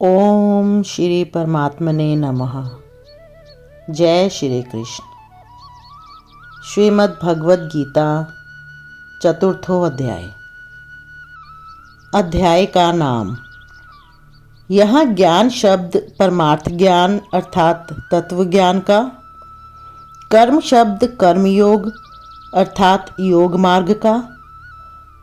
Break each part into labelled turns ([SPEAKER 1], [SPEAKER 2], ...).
[SPEAKER 1] ओम श्री परमात्मने नमः। जय श्री कृष्ण। श्रीमद् भगवद गीता चतुर्थो अध्याय। अध्याय का नाम। यहाँ ज्ञान शब्द परमार्थ ज्ञान अर्थात तत्व ज्ञान का, कर्म शब्द कर्मयोग अर्थात योग मार्ग का,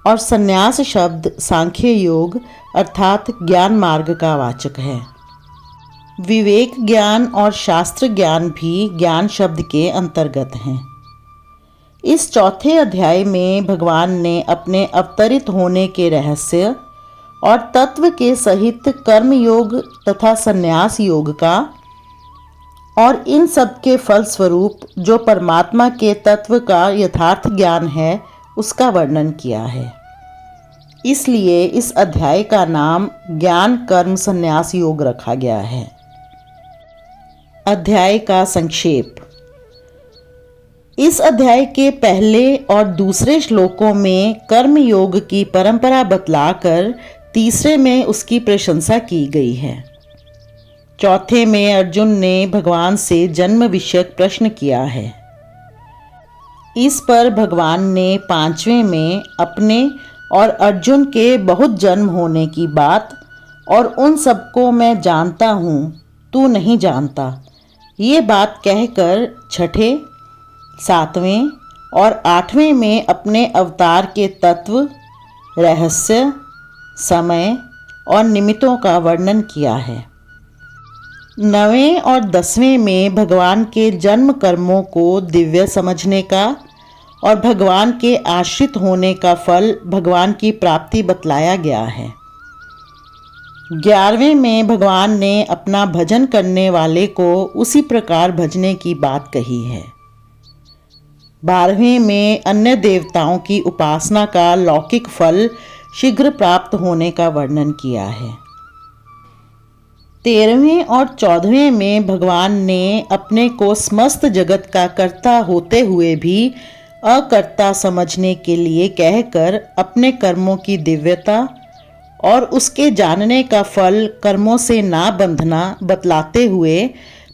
[SPEAKER 1] और संन्यास शब्द सांख्य योग अर्थात ज्ञान मार्ग का वाचक है। विवेक ज्ञान और शास्त्र ज्ञान भी ज्ञान शब्द के अंतर्गत हैं। इस चौथे अध्याय में भगवान ने अपने अवतरित होने के रहस्य और तत्व के सहित कर्म योग तथा संन्यास योग का और इन सब के फलस्वरूप जो परमात्मा के तत्व का यथार्थ ज्ञान है उसका वर्णन किया है। इसलिए इस अध्याय का नाम ज्ञान कर्म संन्यास योग रखा गया है। अध्याय का संक्षेप। इस अध्याय के पहले और दूसरे श्लोकों में कर्म योग की परंपरा बतलाकर तीसरे में उसकी प्रशंसा की गई है। चौथे में अर्जुन ने भगवान से जन्म विषयक प्रश्न किया है। इस पर भगवान ने पांचवें में अपने और अर्जुन के बहुत जन्म होने की बात और उन सबको मैं जानता हूँ तू नहीं जानता, ये बात कहकर छठे, सातवें और आठवें में अपने अवतार के तत्व, रहस्य, समय और निमित्तों का वर्णन किया है। नवें और दसवें में भगवान के जन्म कर्मों को दिव्य समझने का और भगवान के आश्रित होने का फल भगवान की प्राप्ति बतलाया गया है। 11वें में भगवान ने अपना भजन करने वाले को उसी प्रकार भजने की बात कही है। 12वें में अन्य देवताओं की उपासना का लौकिक फल शीघ्र प्राप्त होने का वर्णन किया है। 13वें और 14वें में भगवान ने अपने को समस्त जगत का कर्ता होते हुए भी अकर्ता समझने के लिए कहकर अपने कर्मों की दिव्यता और उसके जानने का फल कर्मों से ना बंधना बतलाते हुए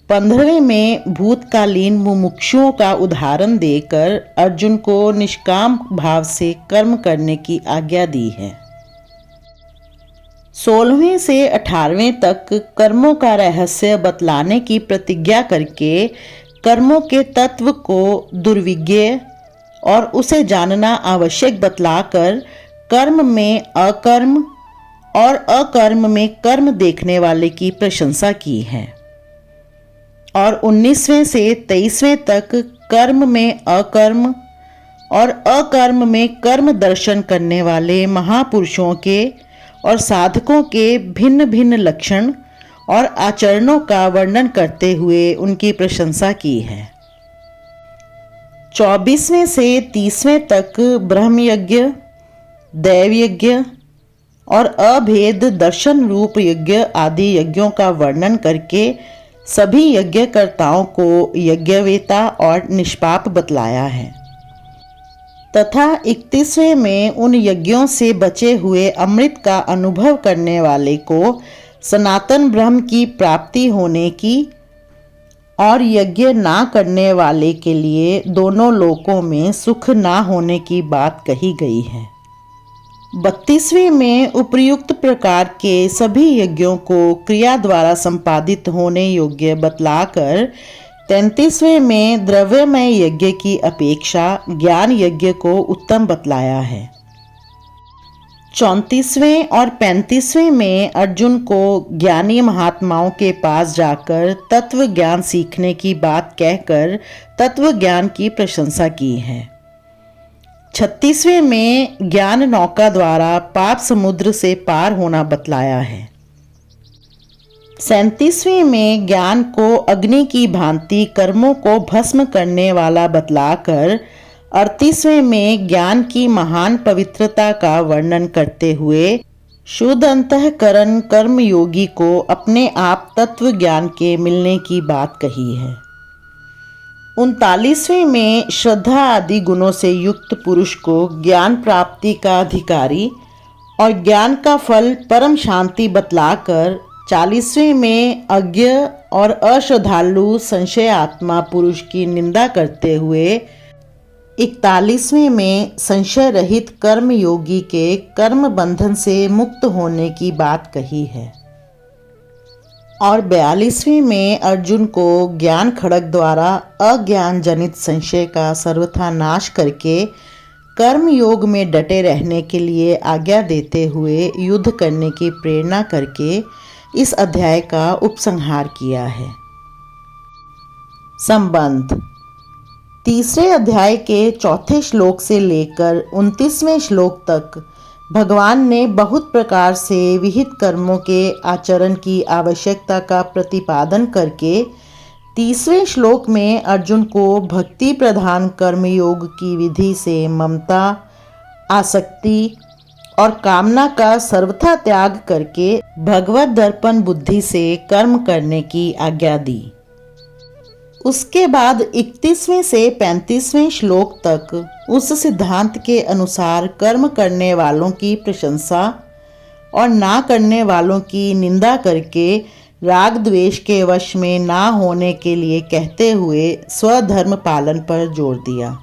[SPEAKER 1] 15वें में भूतकालीन मुमुक्षुओं का उदाहरण देकर अर्जुन को निष्काम भाव से कर्म करने की आज्ञा दी है। 16वें से 18वें तक कर्मों का रहस्य बतलाने की प्रतिज्ञा करके कर्मों के तत्व को दुर्विज्ञ और उसे जानना आवश्यक बतलाकर कर्म में अकर्म और अकर्म में कर्म देखने वाले की प्रशंसा की है। और 19वें से 23वें तक कर्म में अकर्म और अकर्म में कर्म दर्शन करने वाले महापुरुषों के और साधकों के भिन्न भिन्न लक्षण और आचरणों का वर्णन करते हुए उनकी प्रशंसा की है। 24वें से 30वें तक ब्रह्म यज्ञ, दैव यज्ञ और अभेद दर्शन रूप यज्ञ आदि यज्ञों का वर्णन करके सभी यज्ञकर्ताओं को यज्ञवेता और निष्पाप बतलाया है तथा 31वें में उन यज्ञों से बचे हुए अमृत का अनुभव करने वाले को सनातन ब्रह्म की प्राप्ति होने की और यज्ञ ना करने वाले के लिए दोनों लोकों में सुख ना होने की बात कही गई है। 32वें में उपर्युक्त प्रकार के सभी यज्ञों को क्रिया द्वारा संपादित होने योग्य बतलाकर 33वें में द्रव्यमय यज्ञ की अपेक्षा ज्ञान यज्ञ को उत्तम बतलाया है। 34वें और 35वें में अर्जुन को ज्ञानी महात्माओं के पास जाकर तत्व ज्ञान सीखने की बात कहकर तत्व ज्ञान की प्रशंसा की है। 36वें में ज्ञान नौका द्वारा पाप समुद्र से पार होना बतलाया है। 37वें में ज्ञान को अग्नि की भांति कर्मों को भस्म करने वाला बतलाकर 38वें में ज्ञान की महान पवित्रता का वर्णन करते हुए शुद्ध अंतःकरण कर्म योगी को अपने आप तत्व ज्ञान के मिलने की बात कही है। 39वें में श्रद्धा आदि गुणों से युक्त पुरुष को ज्ञान प्राप्ति का अधिकारी और ज्ञान का फल परम शांति बतलाकर 40वें में अज्ञ और अश्रद्धालु संशयात्मा पुरुष की निंदा करते हुए 41वें में संशय रहित कर्म योगी के कर्म बंधन से मुक्त होने की बात कही है और 42वें में अर्जुन को ज्ञान खड़ग द्वारा अज्ञान जनित संशय का सर्वथा नाश करके कर्म योग में डटे रहने के लिए आज्ञा देते हुए युद्ध करने की प्रेरणा करके इस अध्याय का उपसंहार किया है। संबंध तीसरे अध्याय के चौथे श्लोक से लेकर 29वें श्लोक तक भगवान ने बहुत प्रकार से विहित कर्मों के आचरण की आवश्यकता का प्रतिपादन करके 30वें श्लोक में अर्जुन को भक्ति प्रधान कर्मयोग की विधि से ममता, आसक्ति और कामना का सर्वथा त्याग करके भगवत दर्पण बुद्धि से कर्म करने की आज्ञा दी। उसके बाद 31वें से 35वें श्लोक तक उस सिद्धांत के अनुसार कर्म करने वालों की प्रशंसा और ना करने वालों की निंदा करके राग द्वेष के वश में ना होने के लिए कहते हुए स्वधर्म पालन पर जोर दिया।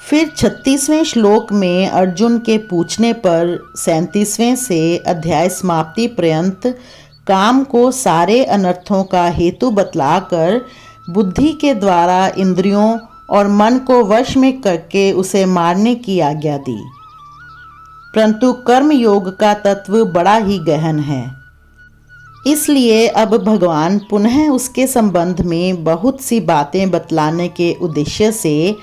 [SPEAKER 1] फिर 36वें श्लोक में अर्जुन के पूछने पर 37वें से अध्याय समाप्ति पर्यंत काम को सारे अनर्थों का हेतु बतलाकर बुद्धि के द्वारा इंद्रियों और मन को वश में करके उसे मारने की आज्ञा दी। परंतु कर्म योग का तत्व बड़ा ही गहन है, इसलिए अब भगवान पुनः उसके संबंध में बहुत सी बातें बतलाने के उद्देश्य से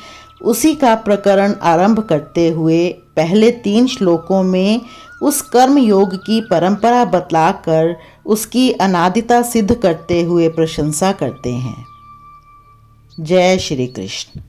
[SPEAKER 1] उसी का प्रकरण आरंभ करते हुए पहले 3 श्लोकों में उस कर्म योग की परंपरा बतलाकर उसकी अनादिता सिद्ध करते हुए प्रशंसा करते हैं। जय श्री कृष्ण।